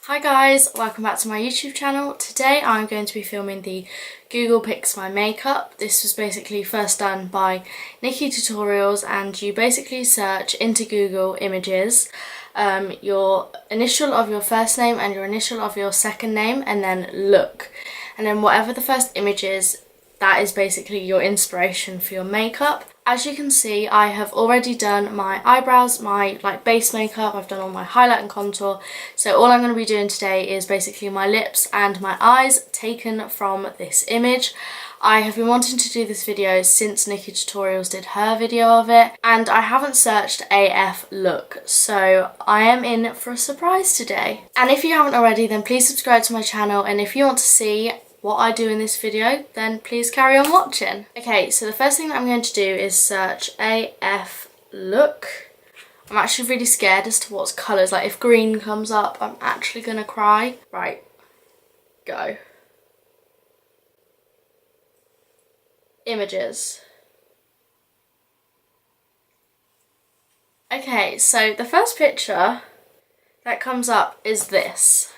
Hi guys, welcome back to my YouTube channel. Today I'm going to be filming the Google Picks My Makeup. This was basically first done by nikkietutorials, and you basically search into Google Images your initial of your first name and your initial of your second name, and then look. And then whatever the first image is, that is basically your inspiration for your makeup. As you can see, I have already done my eyebrows, my base makeup, I've done all my highlight and contour. So all I'm going to be doing today is basically my lips and my eyes taken from this image. I have been wanting to do this video since nikkietutorials did her video of it, and I haven't searched AF look, so I am in for a surprise today. And if you haven't already, then please subscribe to my channel, and if you want to see what I do in this video, then please carry on watching. Okay, so the first thing that I'm going to do is search AF look. I'm actually really scared as to what's colours. Like if green comes up, I'm actually gonna cry. Right, go. Images. Okay, so the first picture that comes up is this.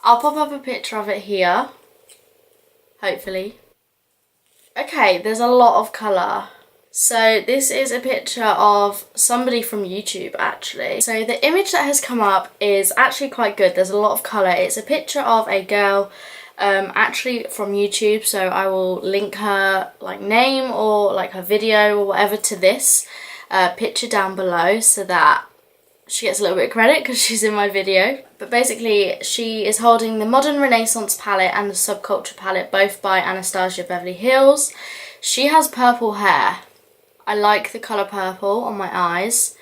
I'll pop up a picture of it here. Hopefully. Okay, there's a lot of colour. So this is a picture of somebody from YouTube actually. So the image that has come up is actually quite good. There's a lot of colour. It's a picture of a girl actually from YouTube, so I will link her name or her video or whatever to this picture down below so that she gets a little bit of credit because she's in my video. But basically she is holding the Modern Renaissance palette and the Subculture palette, both by Anastasia Beverly Hills. She has purple hair. I like the colour purple on my eyes.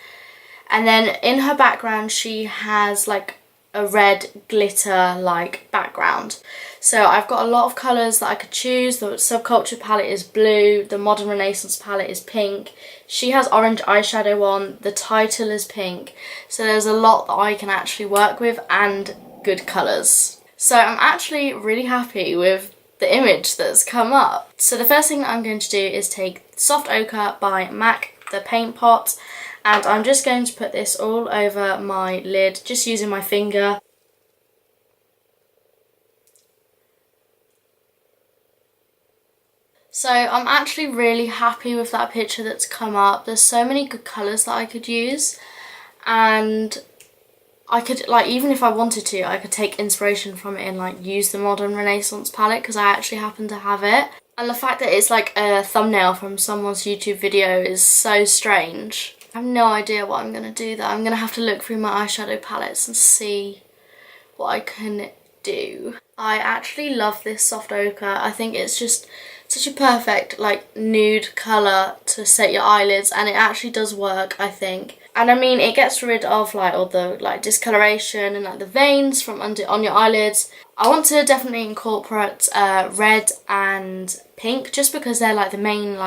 And then in her background she has a red glitter background. So I've got a lot of colours that I could choose. The Subculture palette is blue, the Modern Renaissance palette is pink. She has orange eyeshadow on, the title is pink. So there's a lot that I can actually work with and good colours. So I'm actually really happy with the image that's come up. So the first thing that I'm going to do is take Soft Ochre by MAC, the paint pot, and I'm just going to put this all over my lid, just using my finger. So I'm actually really happy with that picture that's come up. There's so many good colours that I could use, and I could, even if I wanted to, I could take inspiration from it and use the Modern Renaissance palette because I actually happen to have it. And the fact that it's a thumbnail from someone's YouTube video is so strange. I have no idea what I'm going to do though. I'm going to have to look through my eyeshadow palettes and see what I can do. I actually love this Soft Ochre. I think it's just such a perfect nude colour to set your eyelids, and it actually does work, I think. And I mean, it gets rid of all the discoloration and the veins from on your eyelids. I want to definitely incorporate red and pink just because they're the main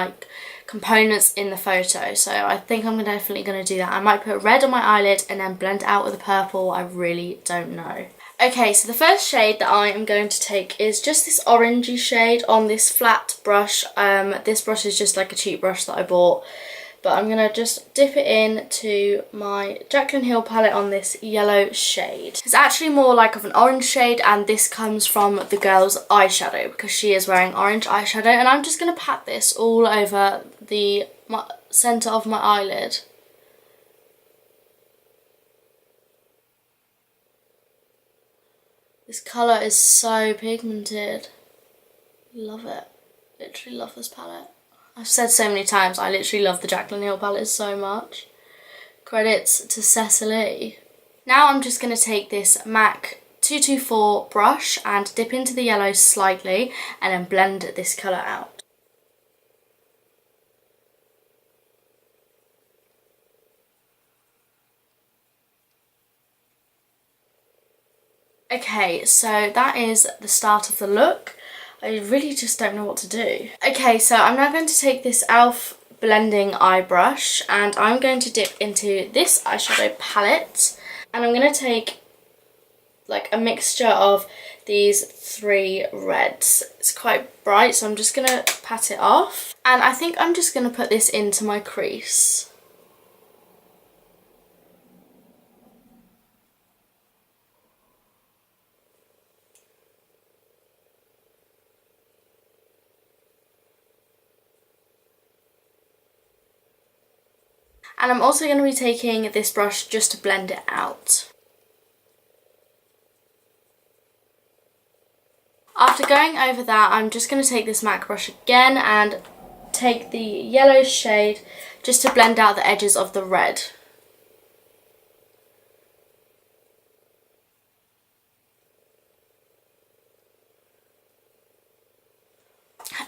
components in the photo, so I think I'm definitely going to do that. I might put red on my eyelid and then blend it out with the purple. I really don't know. Okay, so the first shade that I am going to take is just this orangey shade on this flat brush. This brush is just a cheap brush that I bought, but I'm going to just dip it into my Jaclyn Hill palette on this yellow shade. It's actually more of an orange shade, and this comes from the girl's eyeshadow because she is wearing orange eyeshadow, and I'm just going to pat this all over the centre of my eyelid. This colour is so pigmented. Love it. Literally love this palette. I've said so many times, I literally love the Jaclyn Hill palette so much. Credits to Cecily. Now I'm just going to take this MAC 224 brush and dip into the yellow slightly and then blend this colour out. Okay, so that is the start of the look. I really just don't know what to do. Okay, so I'm now going to take this e.l.f. blending eye brush and I'm going to dip into this eyeshadow palette, and I'm going to take a mixture of these three reds. It's quite bright, so I'm just going to pat it off, and I think I'm just going to put this into my crease. And I'm also going to be taking this brush just to blend it out. After going over that, I'm just going to take this MAC brush again and take the yellow shade just to blend out the edges of the red.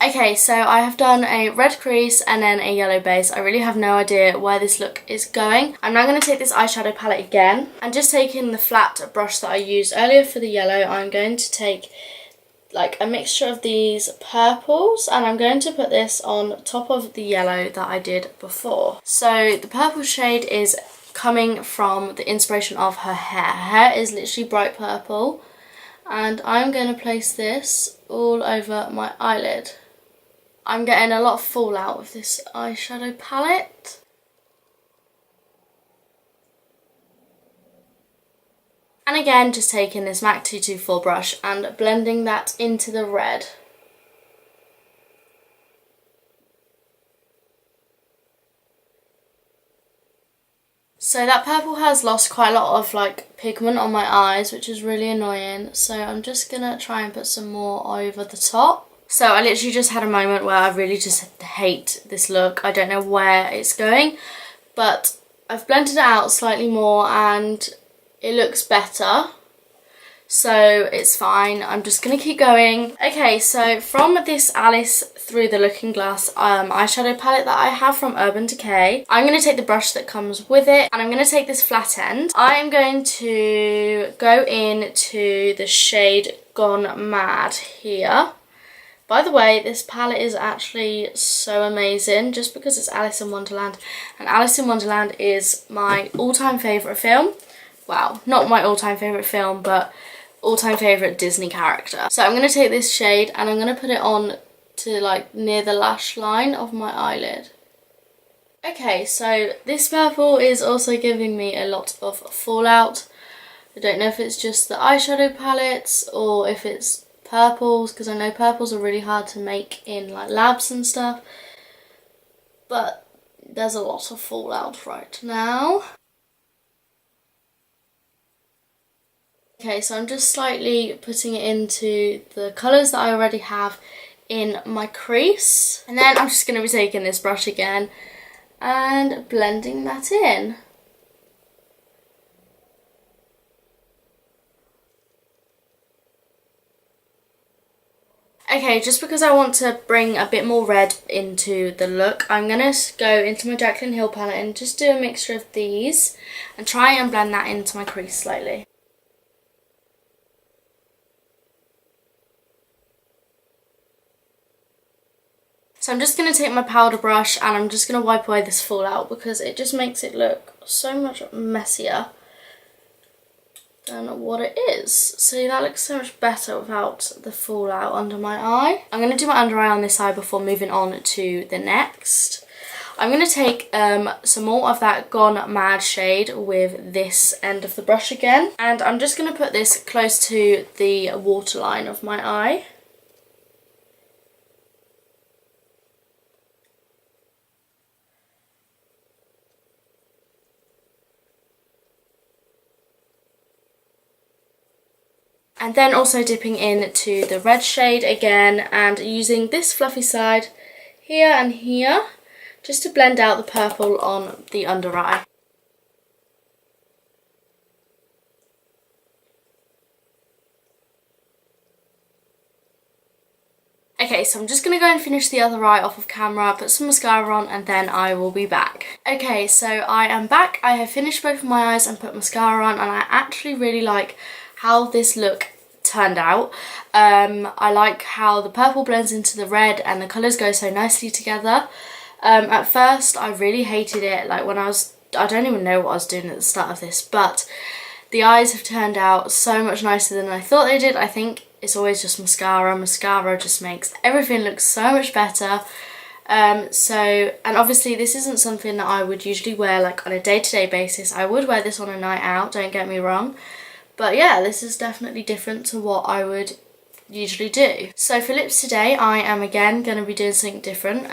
Okay, so I have done a red crease and then a yellow base. I really have no idea where this look is going. I'm now going to take this eyeshadow palette again and just taking the flat brush that I used earlier for the yellow, I'm going to take like a mixture of these purples and I'm going to put this on top of the yellow that I did before. So the purple shade is coming from the inspiration of her hair. Her hair is literally bright purple and I'm going to place this all over my eyelid. I'm getting a lot of fallout with this eyeshadow palette. And again, just taking this MAC 224 brush and blending that into the red. So that purple has lost quite a lot of like pigment on my eyes, which is really annoying. So I'm just gonna try and put some more over the top. So I literally just had a moment where I really just hate this look. I don't know where it's going, but I've blended it out slightly more and it looks better. So it's fine. I'm just going to keep going. Okay, so from this Alice Through the Looking Glass eyeshadow palette that I have from Urban Decay, I'm going to take the brush that comes with it and I'm going to take this flat end. I'm going to go into the shade Gone Mad here. By the way, this palette is actually so amazing just because it's Alice in Wonderland. And Alice in Wonderland is my all-time favourite film. Wow, not my all-time favourite film, but all-time favourite Disney character. So I'm going to take this shade and I'm going to put it on to like near the lash line of my eyelid. Okay, so this purple is also giving me a lot of fallout. I don't know if it's just the eyeshadow palettes or if it's purples, because I know purples are really hard to make in like labs and stuff. But there's a lot of fallout right now. Okay, so I'm just slightly putting it into the colours that I already have in my crease. And then I'm just going to be taking this brush again and blending that in. Okay, just because I want to bring a bit more red into the look, I'm going to go into my Jaclyn Hill palette and just do a mixture of these and try and blend that into my crease slightly. So I'm just going to take my powder brush and I'm just going to wipe away this fallout because it just makes it look so much messier than what it is. See, that looks so much better without the fallout under my eye. I'm going to do my under eye on this side before moving on to the next. I'm going to take some more of that Gone Mad shade with this end of the brush again. And I'm just going to put this close to the waterline of my eye. And then also dipping into the red shade again and using this fluffy side here and here just to blend out the purple on the under eye. Okay, so I'm just going to go and finish the other eye off of camera, put some mascara on, and then I will be back. Okay, so I am back. I have finished both of my eyes and put mascara on, and I actually really like how this look turned out. I like how the purple blends into the red and the colours go so nicely together. At first I really hated it, like when I don't even know what I was doing at the start of this, but the eyes have turned out so much nicer than I thought they did. I think it's always just mascara. Mascara just makes everything look so much better. And obviously this isn't something that I would usually wear like on a day-to-day basis. I would wear this on a night out, don't get me wrong. But yeah, this is definitely different to what I would usually do. So for lips today, I am again going to be doing something different.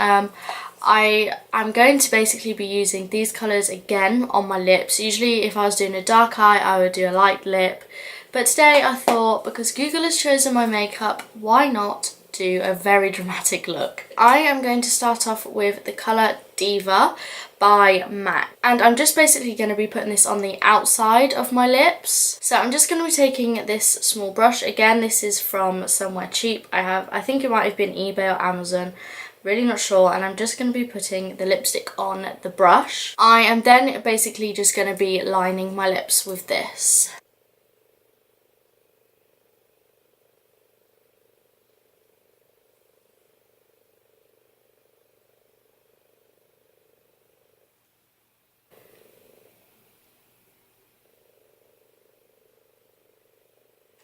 I'm going to basically be using these colours again on my lips. Usually if I was doing a dark eye, I would do a light lip. But today I thought, because Google has chosen my makeup, why not do a very dramatic look? I am going to start off with the colour Diva by MAC, and I'm just basically going to be putting this on the outside of my lips. So I'm just going to be taking this small brush. Again, this is from somewhere cheap. I think it might have been eBay or Amazon, really not sure, and I'm just going to be putting the lipstick on the brush. I am then basically just going to be lining my lips with this.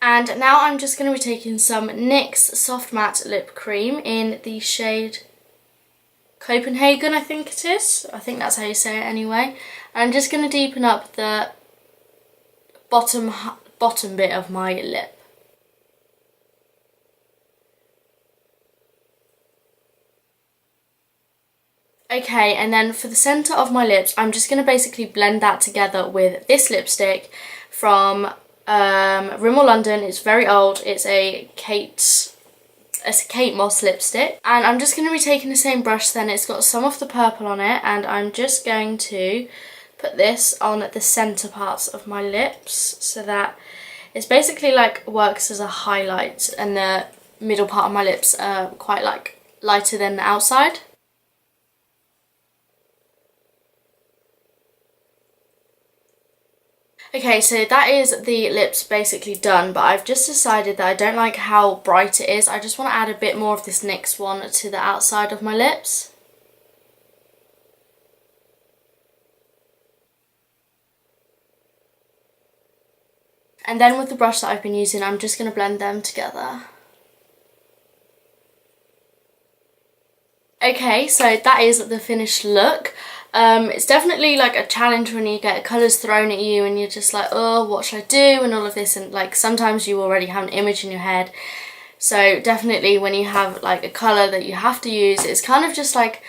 And now I'm just going to be taking some NYX Soft Matte Lip Cream in the shade Copenhagen, I think it is. I think that's how you say it anyway. And I'm just going to deepen up the bottom bit of my lip. Okay, and then for the centre of my lips, I'm just going to basically blend that together with this lipstick from Rimmel London. It's very old. It's a Kate Moss lipstick, and I'm just going to be taking the same brush. Then it's got some of the purple on it, and I'm just going to put this on the centre parts of my lips so that it's basically like works as a highlight, and the middle part of my lips are quite like lighter than the outside. Okay, so that is the lips basically done, but I've just decided that I don't like how bright it is. I just want to add a bit more of this NYX one to the outside of my lips. And then with the brush that I've been using, I'm just going to blend them together. Okay, so that is the finished look. It's definitely like a challenge when you get colours thrown at you and you're just like, oh, what should I do, and all of this, and like sometimes you already have an image in your head. So definitely when you have like a colour that you have to use, it's kind of just like,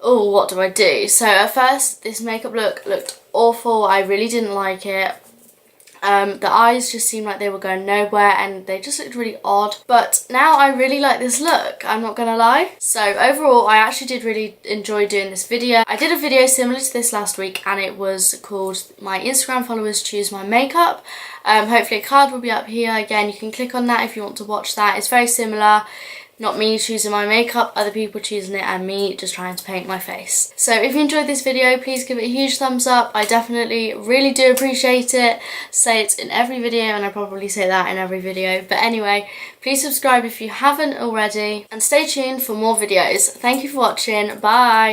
oh, what do I do? So at first this makeup look looked awful. I really didn't like it. The eyes just seemed like they were going nowhere and they just looked really odd. But now I really like this look, I'm not gonna lie. So overall, I actually did really enjoy doing this video. I did a video similar to this last week, and it was called My Instagram Followers Choose My Makeup. Hopefully a card will be up here. Again, you can click on that if you want to watch that. It's very similar. Not me choosing my makeup, other people choosing it, and me just trying to paint my face. So if you enjoyed this video, please give it a huge thumbs up. I definitely really do appreciate it. Say it in every video, and I probably say that in every video. But anyway, please subscribe if you haven't already, and stay tuned for more videos. Thank you for watching. Bye!